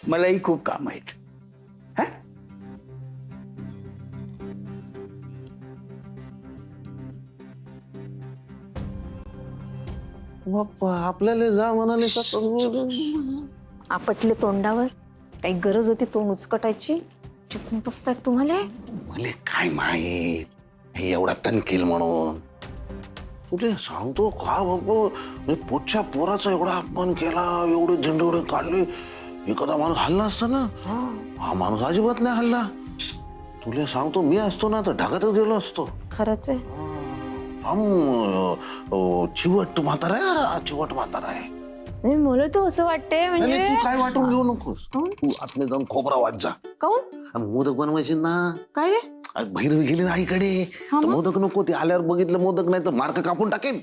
मलाही खूप काम आहेत. हा? बाप्पा आपल्याला जा म्हणाले आपटले तोंडावर. काही गरज होती तोंड उचकटायची? चुकून बसतात तुम्हाला. मले काय माहित हे एवढा तनकील म्हणून. तुले सांगतो का बाबा पुढच्या पोराचा एवढा अपमान केला, एवढे झेंडे काढले. एखादा माणूस हल्ला असता ना, हा माणूस अजिबात नाही हल्ला. तुला सांगतो मी असतो ना तर ढगातच गेलो असतो. खरंच आहे. चिवट म्हातारा आहे, चिवट म्हातारा आहे. नाही, मला तर असं वाटतंय म्हणजे. तू काय वाटून घेऊ नकोस. तू आतमध्ये जाऊन खोबरा वाट जा. काऊन? मोदक बनवायचे ना. काय रे? भैरवी गेली ना आईकडे. तर मोदक नको, ते आल्यावर बघितलं मोदक नाही तर मार्क कापून टाकेन.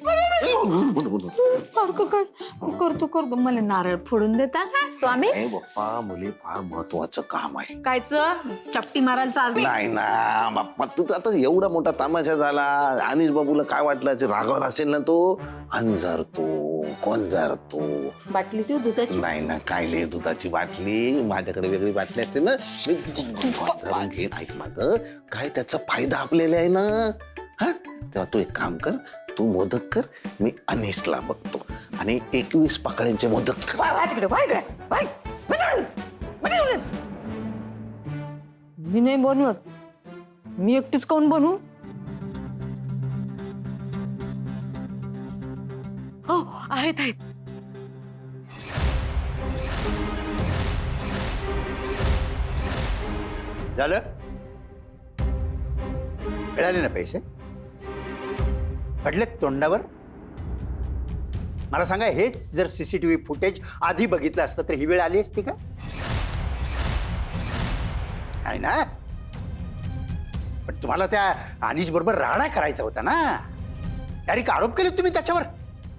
करतो मला नारळ फोडून देता स्वामी? बाप्पा मुले फार महत्वाचं काम आहे. कायचं चपटी मारायला चालू? नाही ना बाप्पा, तू आता एवढा मोठा तमाशा झाला. अनिश बाबूला काय वाटलं रागावर असेल ना तो. अंजारतो कोंजारतो. बाटली ती दुधाची? नाही ना, काय लिहि दुधाची बाटली. माझ्याकडे वेगळी बाटली असते ना. मी घेईन. ऐक माझं, काय त्याचा फायदा आपल्याला आहे ना. हा, तेव्हा तू एक काम कर, तू मोदक कर, मी अनिशला बघतो आणि 21 पाकळ्यांचे मोदक कर. मी नाही बनवत. मी एकटीच कोण बनवू? हो आहेत. झालं? मिळाले ना पैसे? पडलेत तोंडावर? मला सांगा, हेच जर सीसीटीव्ही फुटेज आधी बघितलं असतं तर ही वेळ आली असती का? नाही ना. पण तुम्हाला त्या अनिश बरोबर राडा करायचा होता ना. डायरेक्ट आरोप केले तुम्ही त्याच्यावर.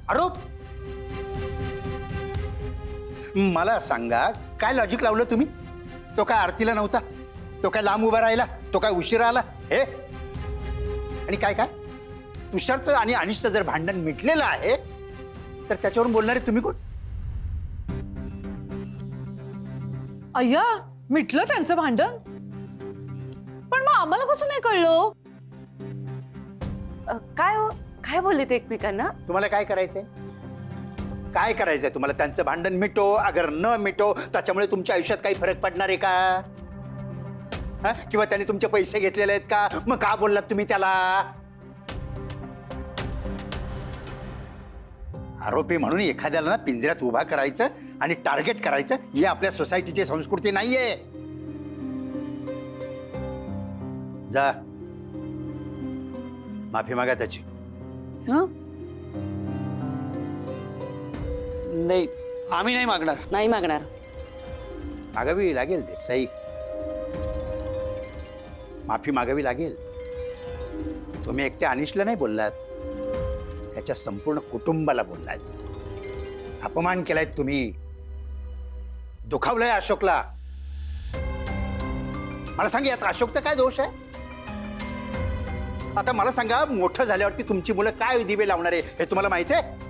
आरोप. मला सांगा, काय लॉजिक लावलं तुम्ही? तो काय आरतीला नव्हता? तो काय लांब उभा राहिला? तो काय उशिरा आला? हे आणि काय काय तुषारचं आणि अनिशचं जर भांडण मिटलेलं आहे तर त्याच्यावरून बोलणारे तुम्ही कोण? अय्या, मिटलं त्यांचं भांडण? पण मग आम्हाला कसं नाही कळलं? काय हो, काय बोलले ते एकमेकांना? तुम्हाला काय करायचंय? काय करायचंय तुम्हाला? त्यांचं भांडण मिटो अगर न मिटो त्याच्यामुळे तुमच्या आयुष्यात काही फरक पडणार आहे का? किंवा त्याने तुमचे पैसे घेतलेले आहेत का? मग का बोललात तुम्ही त्याला? आरोपी म्हणून एखाद्याला ना पिंजऱ्यात उभा करायचं आणि टार्गेट करायचं, ही आपल्या सोसायटीची संस्कृती नाहीये. जा माफी मागा त्याची. नाही, आम्ही नाही मागणार. नाही मागणार. मागावी लागेल ते सही. माफी मागावी लागेल. तुम्ही एकट्या अनिशला नाही बोललात, त्याच्या संपूर्ण कुटुंबाला बोललात. अपमान केलाय तुम्ही, दुखावलंय अशोकला. मला सांग, यात अशोकचा काय दोष आहे? आता मला सांगा, मोठं झाल्यावरती तुमची मुलं काय दिवे लावणार आहे हे तुम्हाला माहिती आहे?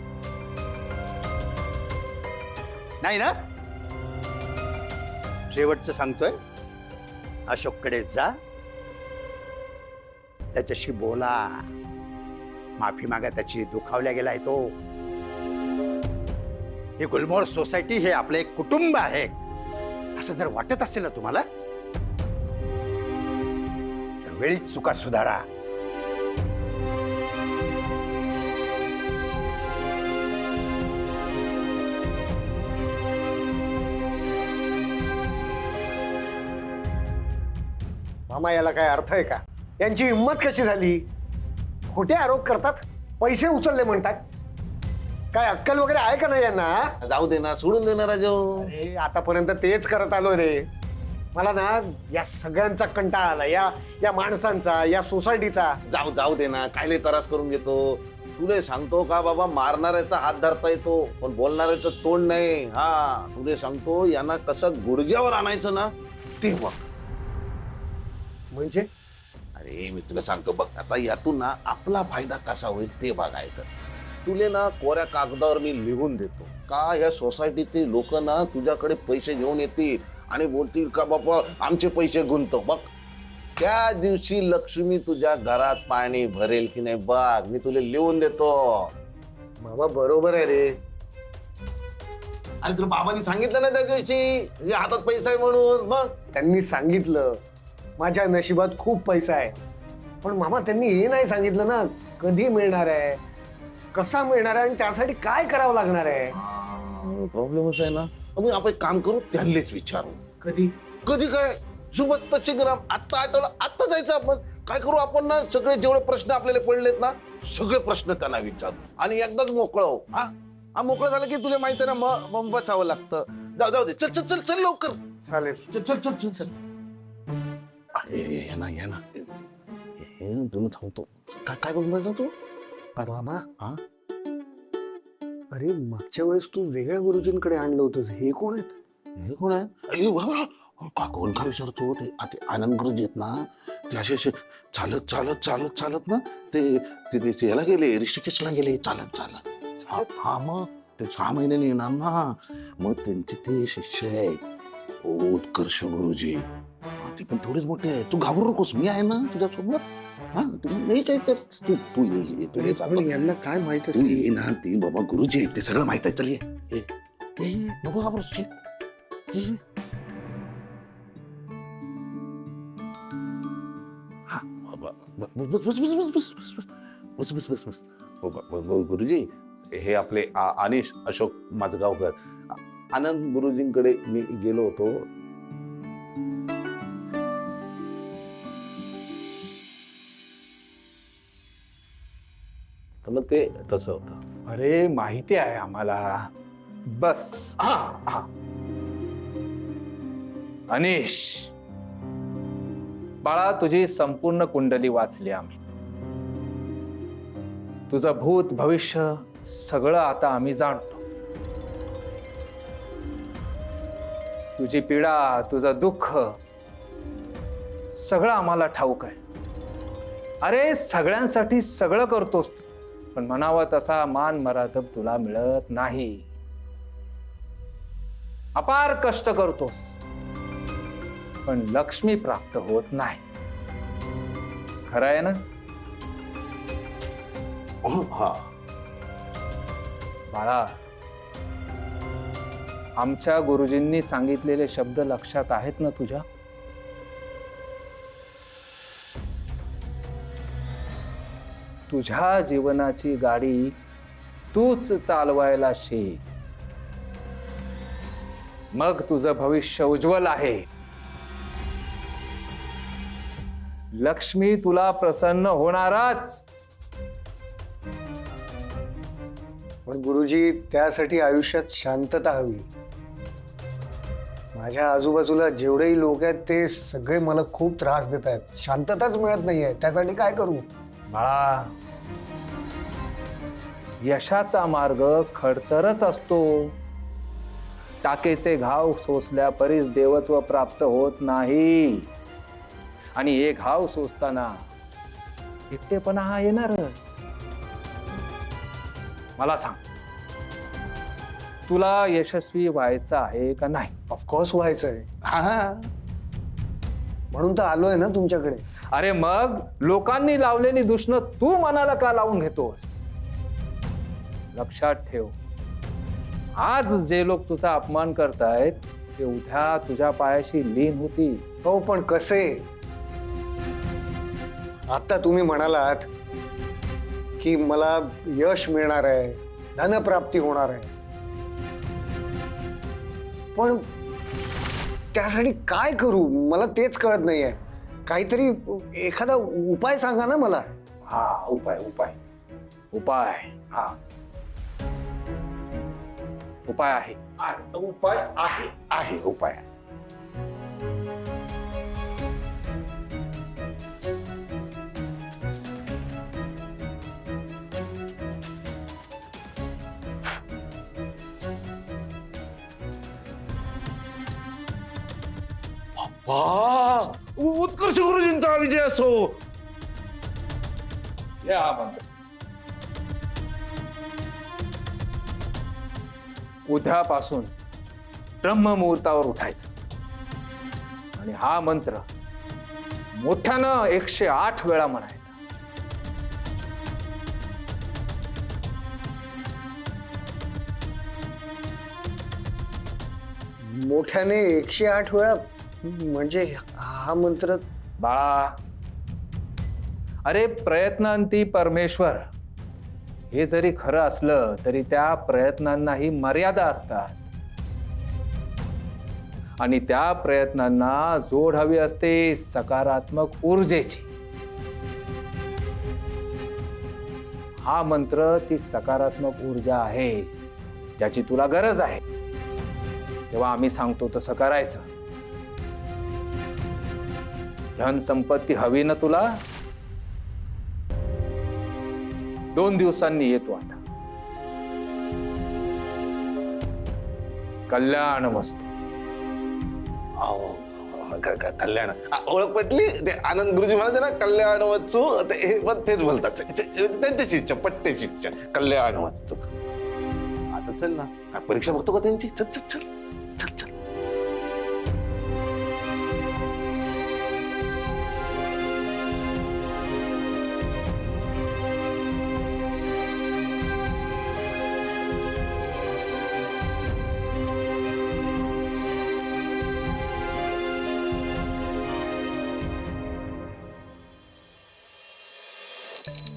नाही ना? शेवटचं सांगतोय, अशोककडे जा, त्याच्याशी बोला, माफी मागा त्याची. दुखावल्या गेलाय तो. ही गुलमोहर सोसायटी हे आपलं एक कुटुंब आहे असं जर वाटत असेल ना तुम्हाला तर वेळीच चुका सुधारा. मामा, याला काय अर्थ आहे का? यांची हिंमत कशी झाली? खोटे आरोप करतात, पैसे उचलले म्हणतात. काय अक्कल वगैरे आहे का नाही यांना? जाऊ दे ना, सोडून दे ना राजू. अरे आतापर्यंत तेच करत आलो रे. मला ना या सगळ्यांचा कंटाळा आला, या माणसांचा, या सोसायटीचा. जाऊ दे ना, कायले त्रास करून घेतो. तुले सांगतो का बाबा, मारणाऱ्याचा हात धरता येतो पण बोलणाऱ्याचं तोंड नाही. हा, तुले सांगतो, यांना कसं गुडघ्यावर आणायचं ना ते बघ. म्हणजे अरे मी तुला सांगतो बघ, आता यातून ना आपला फायदा कसा होईल ते बघायचं. तुले ना कोऱ्या कागदावर मी लिहून देतो का ह्या सोसायटीतील लोक ना तुझ्याकडे पैसे घेऊन येतील आणि बोलतील का बाबा आमचे पैसे गुंतव. बघ त्या दिवशी लक्ष्मी तुझ्या घरात पाणी भरेल की नाही बघ, मी तुला लिहून देतो. मामा बरोबर आहे रे. आणि तुला बाबांनी सांगितलं ना त्या दिवशी तुझ्या हातात पैसा आहे म्हणून. मग त्यांनी सांगितलं माझ्या नशिबात खूप पैसा आहे, पण मामा त्यांनी हे नाही सांगितलं ना कधी मिळणार आहे, कसा मिळणार आहे आणि त्यासाठी काय करावं लागणार आहे. प्रॉब्लेमच आहे ना. मग आपण एक काम करू, त्यांनीच विचारू. कधी कधी काय सुबत्तचे ग्राम आत्ता आठवलं, आत्ता जायचं आपण. काय करू आपण ना, सगळे जेवढे प्रश्न आपल्याला पडलेत ना सगळे प्रश्न त्यांना विचारू आणि एकदाच मोकळं हो. हा मोकळं झालं की तुला माहिती आहे ना मग बचावं लागतं. जाऊ दे, चल चल चल चल लवकर. चालेल. चल चल चल चल चल. ये ना तुम्ही थांबतो. काय बोलतो तू? मामा हा अरे मागच्या वेळेस तू वेगळ्या गुरुजींकडे आणलं होतंस, हे कोण आहेत? हे कोण आहे? अरे बाबा, का कोण का विचारतो? ते आनंद गुरुजी आहेत ना, ते असे चालत चालत चालत चालत ना ते याला गेले, ऋषिकेशला गेले चालत चालत. हा मग ते 6 महिन्याने येणार ना. मग त्यांचे ते शिष्य आहेत उत्कर्ष गुरुजी. ते पण थोडेच मोठे आहे. तू घाबरू नकोस, मी आहे ना तुझ्यासोबत. हा तू नाही काय कर, तू ये तू ये. पण यांना काय माहित तू असेल? ये ना, ते बाबा गुरुजी आहेत, ते सगळं माहित आहे. चल ये नको घाबरूस. गुरुजी हे आपले अनिश अशोक माझगावकर. आनंद गुरुजींकडे मी गेलो होतो. तर मग ते तसं होतं. अरे माहिती आहे आम्हाला. बस हा. अनिश बाळा, तुझी संपूर्ण कुंडली वाचली आम्ही. तुझं भूत भविष्य सगळं आता आम्ही जाणतो. तुझी पीडा, तुझं दुःख सगळं आम्हाला ठाऊक आहे. अरे सगळ्यांसाठी सगळं करतोस, पण म्हणावा तसा मान मरातब तुला मिळत नाही. अपार कष्ट करतोस, पण लक्ष्मी प्राप्त होत नाही. खरं आहे ना? हा बाळा, आमच्या गुरुजींनी सांगितलेले शब्द लक्षात आहेत ना तुझ्या? तुझ्या जीवनाची गाडी तूच चालवायला शिक. मग तुझं भविष्य उज्ज्वल आहे. लक्ष्मी तुला प्रसन्न होणारच. पण गुरुजी त्यासाठी आयुष्यात शांतता हवी. माझ्या आजूबाजूला जेवढेही लोक आहेत ते सगळे मला खूप त्रास देत आहेत. शांतताच मिळत नाहीये. त्यासाठी काय करू? बाळा, यशाचा मार्ग खडतरच असतो. टाकेचे घाव सोसल्या परीस देवत्व प्राप्त होत नाही. आणि हे घाव सोसताना एकटेपणा हा येणारच. मला सांग, तुला यशस्वी व्हायचं आहे का नाही? ऑफकोर्स व्हायचंय, हा म्हणून तर आलोय ना तुमच्याकडे. अरे मग लोकांनी लावलेली दुष्ण तू मनाला का लावून घेतोस? लक्षात ठेव, आज जे लोक तुझा अपमान करतायत ते उद्या तुझ्या पायाशी लीन होतील. हो, पण कसे? आता तुम्ही म्हणालात की मला यश मिळणार आहे, धनप्राप्ती होणार आहे, पण त्यासाठी काय करू मला तेच कळत नाहीये. काहीतरी एखादा उपाय सांगा ना मला. हा, उपाय उपाय उपाय हा उपाय आहे. उपाय आहे उपाय. उत्कर्ष गुरुजींचा विजय असो. या मंत्र. उद्यापासून ब्रह्ममुहूर्तावर उठायचं. आणि हा मंत्र मोठ्यानं 108 वेळा म्हणायचा. मोठ्याने 108 वेळा म्हणजे हा मंत्र बाळा, अरे प्रयत्नांती परमेश्वर, हे जरी खरं असलं तरी त्या प्रयत्नांनाही मर्यादा असतात आणि त्या प्रयत्नांना जोड हवी असते सकारात्मक ऊर्जेची. हा मंत्र ती सकारात्मक ऊर्जा आहे ज्याची तुला गरज आहे. तेव्हा आम्ही सांगतो तसं करायचं. धन संपत्ती हवी ना तुला? 2 दिवसांनी येतो आता. कल्याण मस्त. कल्याण ओळख पटली. ते आनंद गुरुजी म्हणाले ना कल्याण वत्सू, हे पण तेच बोलतात. त्यांच्याची इच्छा, पट्ट्याची इच्छा, कल्याण वत्सू. आता चल ना, काय परीक्षा बघतो का त्यांची? चल चल चल चल चल.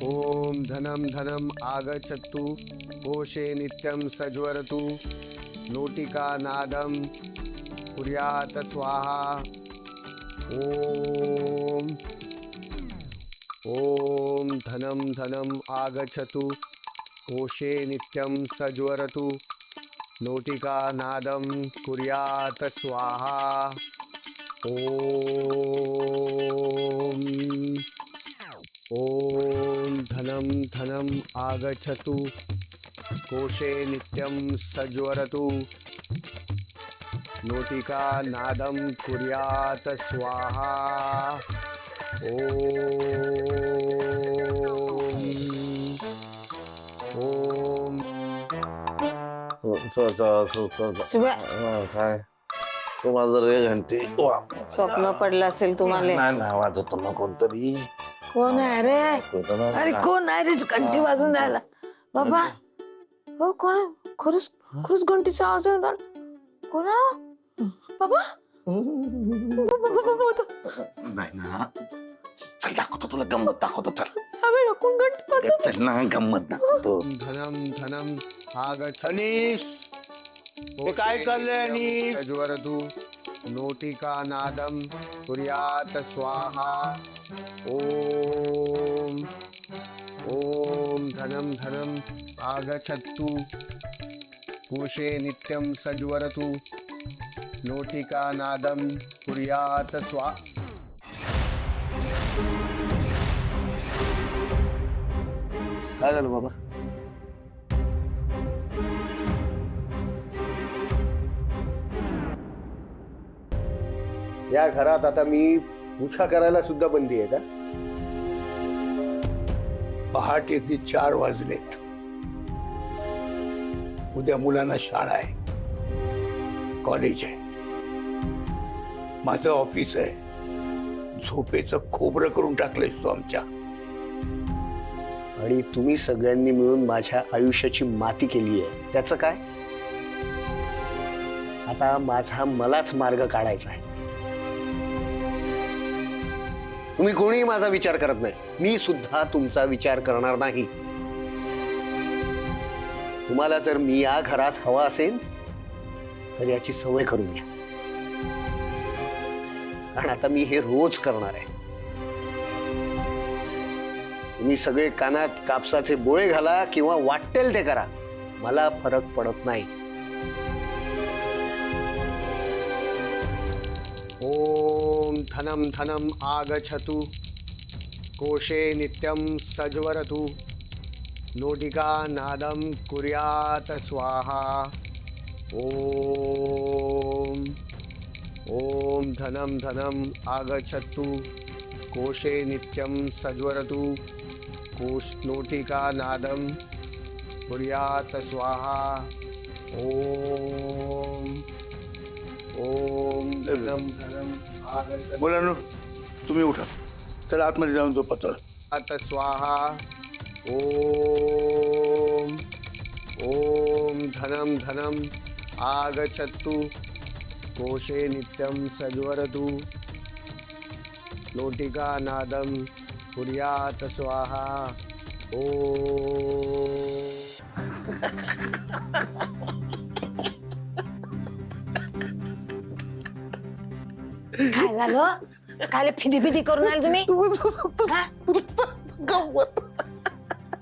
ओम धनम धनम आगच्छतु कोशे नित्यं सज्वरतु नोटिका नादम कुर्यात स्वाहा. ओम ओम धनम धनम आगच्छतु कोशे नित्यं सज्वरतु नोटिका नादम कुर्यात स्वाहा. ओम धनम धनम आगच्छतु कोशे नित्यं सज्वरतु नोटिका नादम कुर्यात स्वाहा. ओम काय तुम्हाला जर 1 घंटे स्वप्न पडलं असेल तुम्हाला. नाही वाजवतो ना कोणतरी. कोण आहे रे? अरे कोण आहे रे? घंटी वाजून राहिला बाबा. हो कोण? खरंच खरंच घंटीचा आवाज येऊन राहिला. कोण आहे बाबा? नाही ना, चल दाखवतो तुला गंमत दाखवतो. चल हवे कोण घंटी वाजवतं? चल ना, गंमत दाखवतो. धनम धनम आगच्छनीस. हे काय चाललंय? सज्वरतु नोटिका नादम कुर्यात स्वाहा. ओम ओम धनम धनम आगच्छतु कोशे नित्यं सज्वरतु नोटिका नादम कुर्यात स्वाहा. काय झालं बाबा? या घरात आता मी पूजा करायला सुद्धा बंदी आहे का? पहाटेचे 4 वाजलेत. उद्या मुलांना शाळा आहे, कॉलेज आहे, माझं ऑफिस आहे. झोपेचं खोबरं करून टाकलंयस तू आमच्या. आणि तुम्ही सगळ्यांनी मिळून माझ्या आयुष्याची माती केली आहे. त्याचं काय? आता माझा मलाच मार्ग काढायचा आहे. तुम्ही कोणीही माझा विचार करत नाही, मी सुद्धा तुमचा विचार करणार नाही. तुम्हाला जर मी या घरात हवा असेल तर याची सवय करून घ्या, कारण आता मी हे रोज करणार आहे. तुम्ही सगळे कानात कापसाचे बोळे घाला किंवा वाटेल ते करा, मला फरक पडत नाही. ओम धनम धनम आगच्छतु कोशे नित्यं सज्वरतु नोटिका नादम कुर्यात स्वाहा. ओम ओम धनम धनम आगच्छतु कोशे नित्यं सज्वरतु नोटिका नादम कुर्यात स्वाहा. ओम ओम धनम धनम मुलांनो तुम्ही उठा, चला आतमध्ये जाऊन झोपा. चला. आता स्वाहा. ओम ओम धनम धनम आगच्छतु कोशे नित्यं सज्वरतु लोटिका नादम कुर्यात स्वाहा. ओम. काय झालं? काय फिदी फिदी करून आले तुम्ही हा?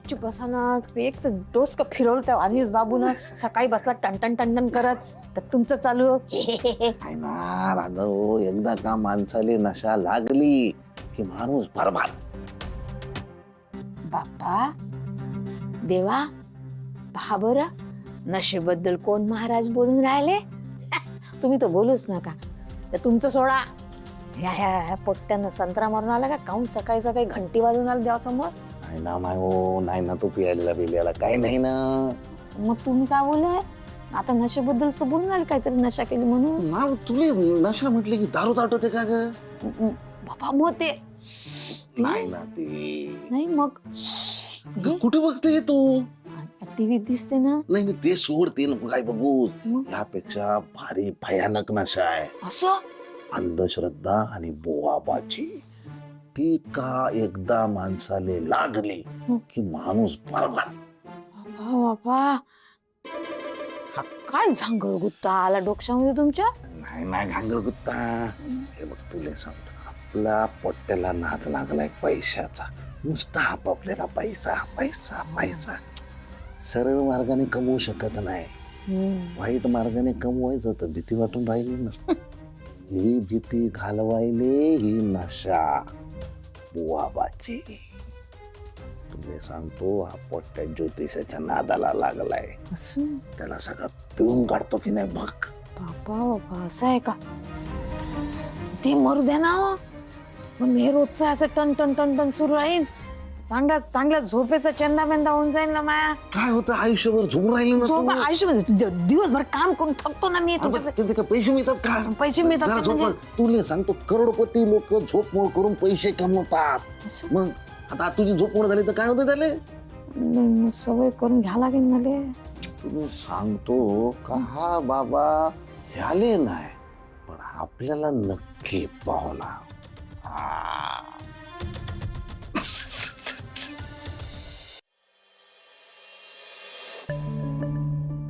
चुप बसा ना. तुम्ही एक डोस का फिरवलं त्या अनिस बाबून सकाळी बसला टन टन करत तर तुमचं चालू काय ना राघव, एकदा का माणसाले नशा लागली की माणूस बरबाद. बाप्पा देवा पहा बरं नशेबद्दल कोण महाराज बोलून राहिले. तुम्ही तर बोलूच नका. तर तुमचं सोडा. ह्या पोट्ट्यानं संत्रा मारून आला का काहून सकाळी सकाळी घंटी वाजून आला देवासमोर. नाही ना मायो, नाही ना तू पियायला बिल्याला काही नाही ना. मग तुम्ही काय बोलय आता नशेबद्दल असं बोलून आले काहीतरी नशा केली म्हणून. माव तुले नशा म्हटले की दारू आठवते का ग? बाबा मग ते नाही ना ते. नाही मग कुठे बघते तू? टीव्हीत दिसते ना. नाही ते सोडते नको काय बघू. मग? यापेक्षा भारी भयानक नशा आहे. असं अंधश्रद्धा आणि बोवाबाची. ती का एकदा माणसाले लागली की माणूस बरबाद. बाबा हा काय झांगळ गुत्ता आला डोक्यामध्ये तुमच्या. नाही नाही घांगर गुत्ता. हे बघ तुला सांगतो, आपला पोट्ट्याला नाद लागलाय पैशाचा. नुसता आपापल्याला पैसा पैसा पैसा. सरळ मार्गाने कमवू शकत नाही, वाईट मार्गाने कमवायचं तर भीती वाटून राहिली ना. ही भीती घालवायले ही नशा बुवाबाची. तुला सांगतो हा पोट्ट्या ज्योतिषाच्या नादाला लागलाय. असं त्याला सगळं पिऊन काढतो की नाही बघ. बाबा बाबा असं आहे का. ते मरू द्या ना हो. पण हे रोजचं असं टन टन टन टन सुरू राहील चांगल्या चांगल्या झोपेचा चंदा बेंदा होऊन जाईल ना माया. काय होतं आयुष्यभर झोपून राहिली ना झोप तू? आयुष्यमध्ये दिवसभर काम करून थकतो ना मी. तुमच्या ते काय पैसे मिळतात का? पैसे मिळतात जरा का झोप. म्हणजे? तुला सांगतो करोडपती लोक झोपमोड करून पैसे कमवतात. असं? मग आता तुझी झोपमोड झाली तर काय होतं त्याले? नाही, मग सवय करून घ्या लागेल मला. तुला सांगतो का हा बाबा ह्याले नाही पण आपल्याला नक्की पावला.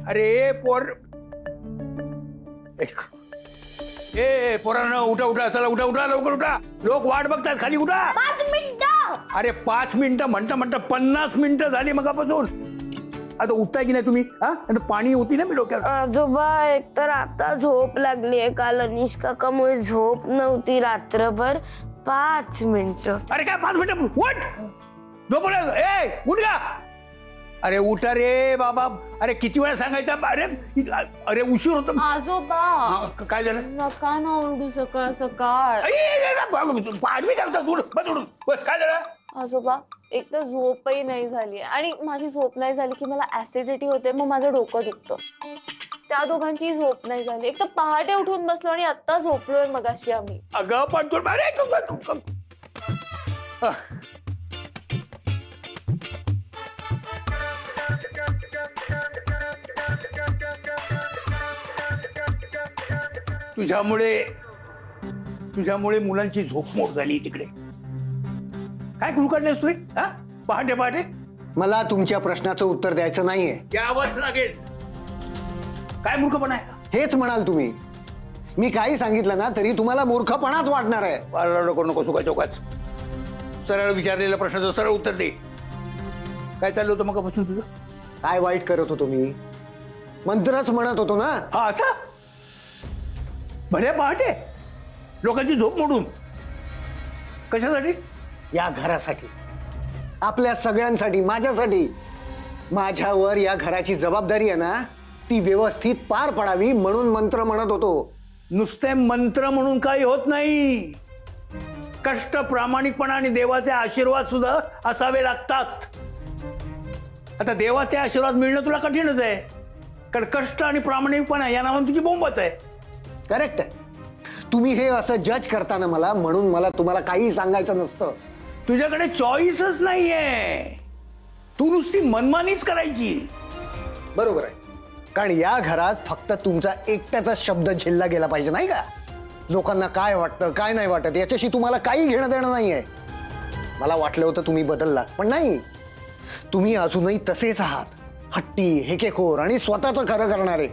अरे पोर, ए पोरांनो उठा उठा, चला उठा उठा लवकर उठा. लोक वाट बघतात खाली. उठा. 5 मिनिटं. अरे 5 मिनिटं म्हणता म्हणता 50 मिनिटं झाली मगापासून. आता उठताय की नाही तुम्ही? हा आता पाणी होती ना मी डोक्यावर. आजोबा एकतर आता झोप लागलीये. काल अनिश काकामुळे झोप नव्हती रात्रभर. 5 मिनिटं. अरे काय 5 मिनिटं? उठ. झोपलं. ए उठ का. अरे उठा रे बाबा. अरे किती वेळा सांगायचं. अरे उशीर होतो. आजोबा काय झालं? नका ना ओरडू सकाळ सकाळ. पाडवी टाकता. बस काय झालं? आजोबा एक तर झोपही नाही झाली आणि माझी झोप नाही झाली की मला ऍसिडिटी होते, मग माझं डोकं दुखतं. त्या दोघांची झोप नाही झाली. एक तर पहाटे उठून बसलो आणि आता झोपलोय मगाशी आम्ही. अगं पण तू तुझ्यामुळे मुलांची झोपमोड झाली तिकडे. काय कुल काढलेस तू? हा पहाटे पहाटे. मला तुमच्या प्रश्नाचं उत्तर द्यायचं नाहीये. द्यावंच लागेल. काय मूर्खपणा आहे? हेच म्हणाल तुम्ही. मी काही सांगितलं ना तरी तुम्हाला मूर्खपणाच वाटणार आहे. आरडाओरडा करू नको सुका चौकात. सरळ विचारलेल्या प्रश्नाचं सरळ उत्तर दे. काय चाललं होतं मगापासून तुझं? काय वाईट करत होतो मी? मंत्रच म्हणत होतो ना. हा असं भल्या पहाटे लोकांची झोप मोडून कशासाठी? या घरासाठी, आपल्या सगळ्यांसाठी, माझ्यासाठी. माझ्यावर या घराची जबाबदारी आहे ना, ती व्यवस्थित पार पडावी म्हणून मंत्र म्हणत होतो. नुसते मंत्र म्हणून काही होत नाही. कष्ट, प्रामाणिकपणा आणि देवाचे आशीर्वाद सुद्धा असावे लागतात. आता देवाचे आशीर्वाद मिळणं तुला कठीणच आहे, कारण कष्ट आणि प्रामाणिकपणा या नावाने तुझी बोंबच आहे. करेक्ट आहे. तुम्ही हे असं जज करता ना मला, म्हणून मला तुम्हाला काही सांगायचं नसतं. तुझ्याकडे चॉईसच नाहीये. तू नुसती मनमानीच करायची. बरोबर आहे, कारण या घरात फक्त तुमचा एकट्याचा शब्द झेलला गेला पाहिजे, नाही का? लोकांना काय वाटतं काय नाही वाटत याच्याशी तुम्हाला काही घेणं देणं नाहीये. मला वाटलं होतं तुम्ही बदलला, पण नाही. तुम्ही अजूनही तसेच आहात, हट्टी, हेकेखोर आणि स्वतःचं खरं करणारे.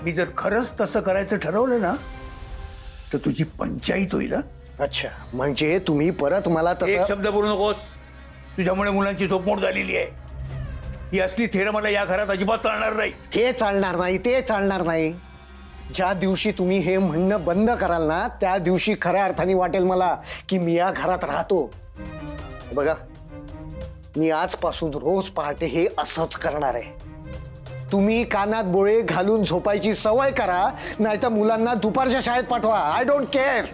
मी जर खरंच तसं करायचं ठरवलं ना तर तुझी पंचायत होईल. हं? अच्छा, म्हणजे तुम्ही परत मला एक तसं. शब्द बोलू नकोस. तुझ्यामुळे मुलांची झोपमोड झालेली आहे. ही असली थेर मला या घरात अजिबात चालणार नाही. हे चालणार नाही, ते चालणार नाही. ज्या दिवशी तुम्ही हे म्हणणं बंद कराल ना, त्या दिवशी खऱ्या अर्थाने वाटेल मला की मी या घरात राहतो. बघा, मी आजपासून रोज पहाटे हे असंच करणार आहे. तुम्ही कानात बोळे घालून झोपायची सवय करा, नाहीतर मुलांना दुपारच्या शाळेत पाठवा. I don't care.